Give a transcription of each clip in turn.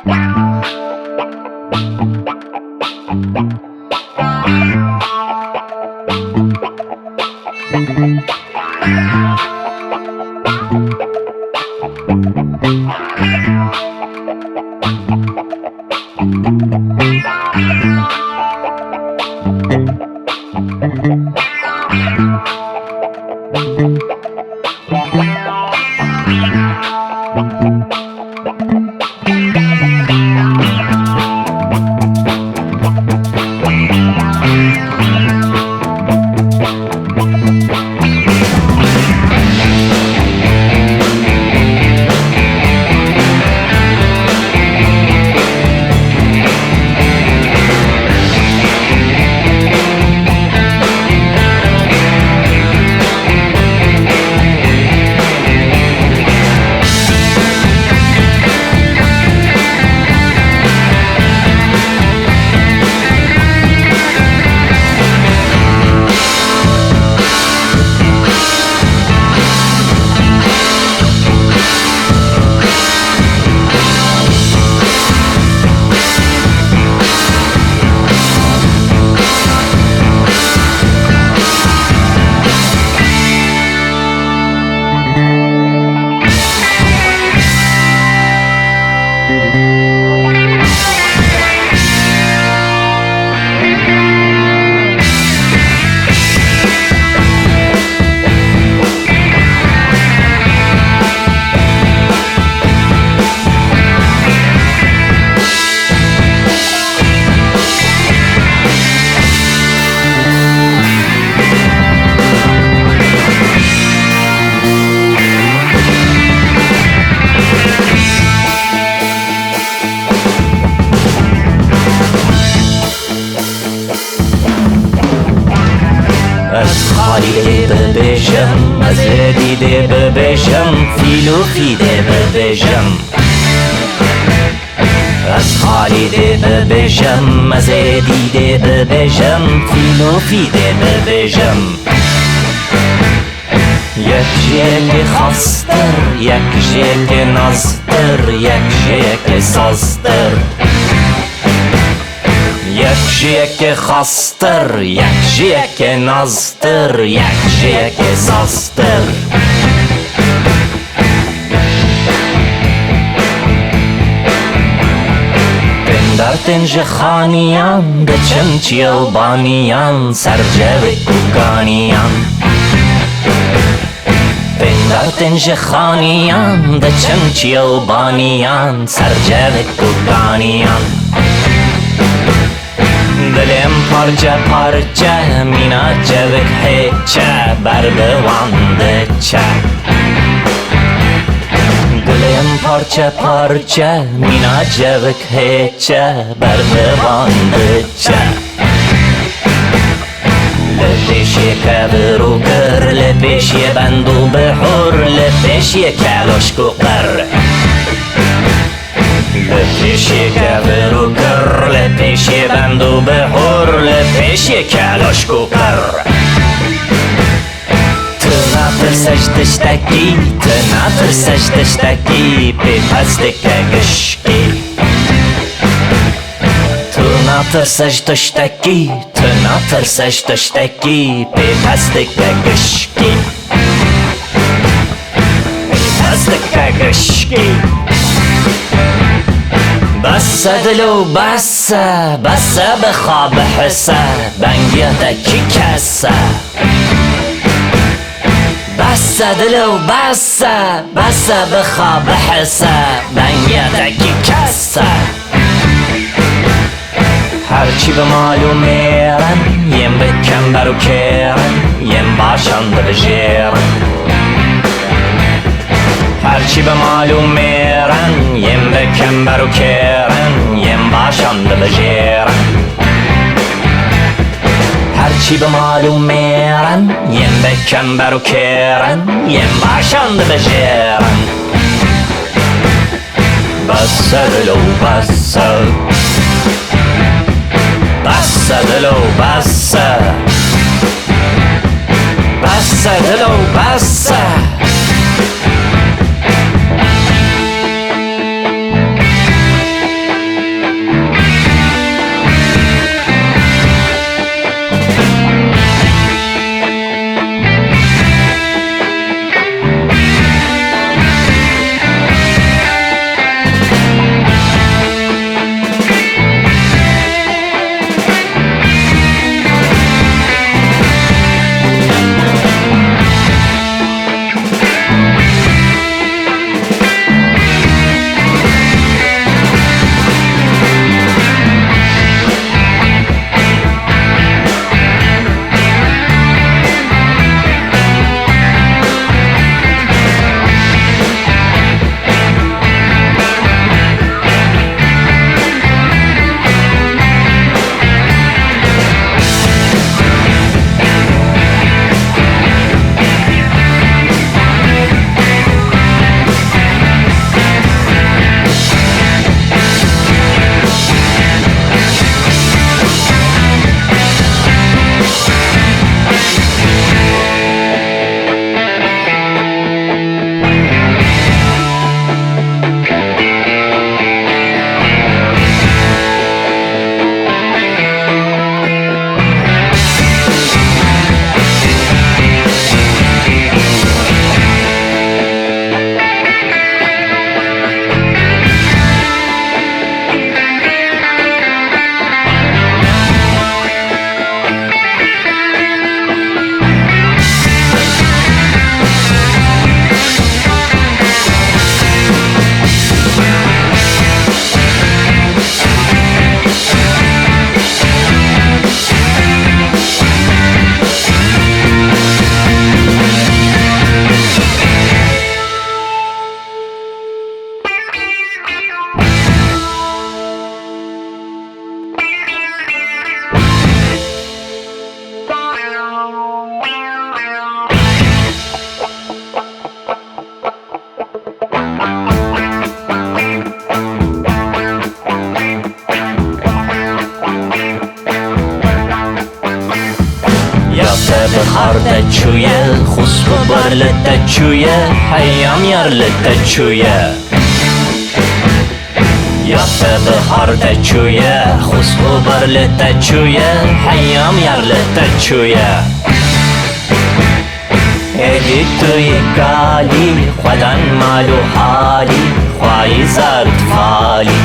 از خالیده ببیشم، از دیده ببیشم، فیلو فیده ببیشم. از خالیده ببیشم، از دیده ببیشم، فیلو فیده ببیشم. یک جیک خاستر، یک جیک نازتر، یک جیک سازتر. یک جیک خاستر، یک جیک نازتر، یک جیک سازتر. در تنج خانیان دچن چیلبانیان سرجوی کوکانیان. در تنج خانیان دچن چیلبانیان سرجوی کوکانیان. دلم پارچه پارچه مینا جوک هیچه بر بوانده چه. دلم پارچه پارچه مینا جوک هیچه بر بوانده چه. لپیشی کبرو گر لپیشی بندو بحر لپیشی کلاشکو قر. لپیشی کبرو گر لپیشی بندو بحر لپیشی کلاشکو قر. تناترسش تشتکی تناترسش تشتکی پی پستک گشکی. تناترسش تشتکی تناترسش تشتکی پی پستک گشکی. پی پستک گشکی. بس دلو بس بس بخواب حسه بنگیت کی کسه. بس دلو بس بس بخواب حسه بنگیت کی کسه. هرچی به مالو میرن یم بکن برو کرن یم باشند بجیرن. هرچی به مالو میرن یم بکن برو کرن یم باشند بجیرن. هرچی به مالو میرن یم بکن برو کرن یم باشند بجیرن. بس دلو بس بس دلو بس بس دلو بس. بخارده چویه خوسبو برلده چویه حیام یارلده چویه یافته بخارده چویه خوسبو برلده چویه حیام یارلده چویه ایدی توی کالی خودن مالو حالی خواهی زرد فالی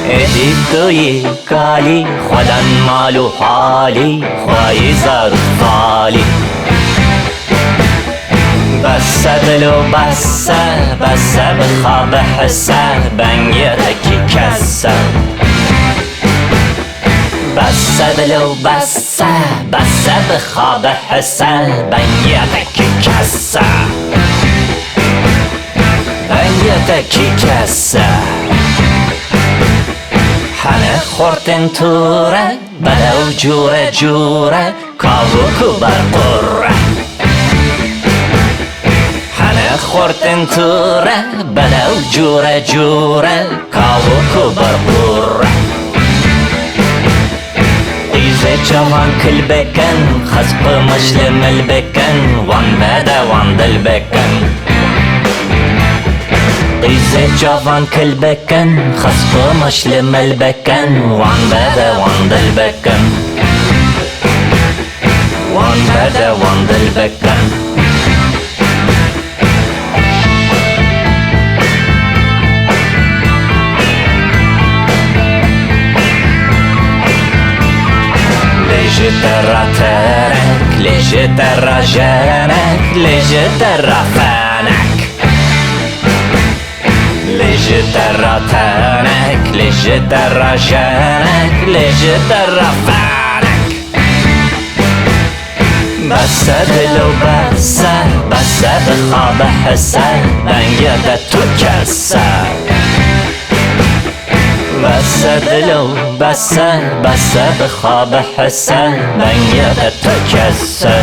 ایدی توی کالی خودن مالو حالی خواهی زرد فالی بسه دلو بسه بخواب حسه بنگیتکی کسه بسه دلو بسه بخواب حسه بنگیتکی کسه بنگیتکی کسه هنه خورتن توره بلو جوره کاوو کو برقره هنه خورتن توره بلو جوره کاوو کو برقره ایزه جوان کل بکن خسب مشل مل بکن وان بده وان دل بکن ایزه جوان کل بکن خسب مشل مل بکن وان بده وان دل بکن وان بده وان دل بکن لیجه درا ترک لیجه درا جنک لیجه درا فنک لیجه درا تنک لیجه درا جنک لیجه درا فنک بسه دلو بسه بخواب حسه بنگیده تو کسه بسه دلو بسه بخواب حسه بنگیده تو کسه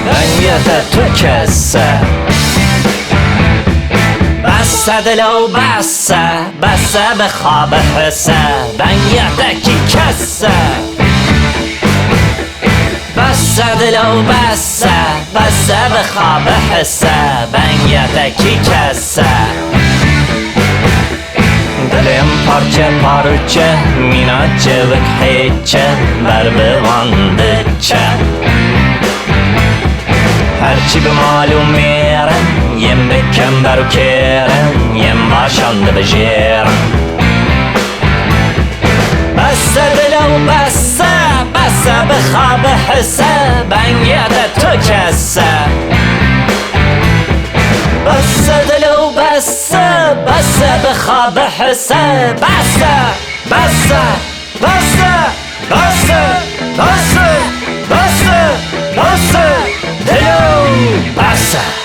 بنگیده تو کسه بسه دلو بسه بخواب حسه بنگیتکی کسه بسه دلو بسه بخواب حسه بنگیتکی کسه دلم پارچه میناچه وک حیچه بر بوانده چه هرچی به معلوم میرن یم بکن برو کرن یم باشنده بجیرن بسه دلو بسه بخواب حسه بنگیده تو کسه بسه دلو بسه بخواب حسه بسه دلو بسه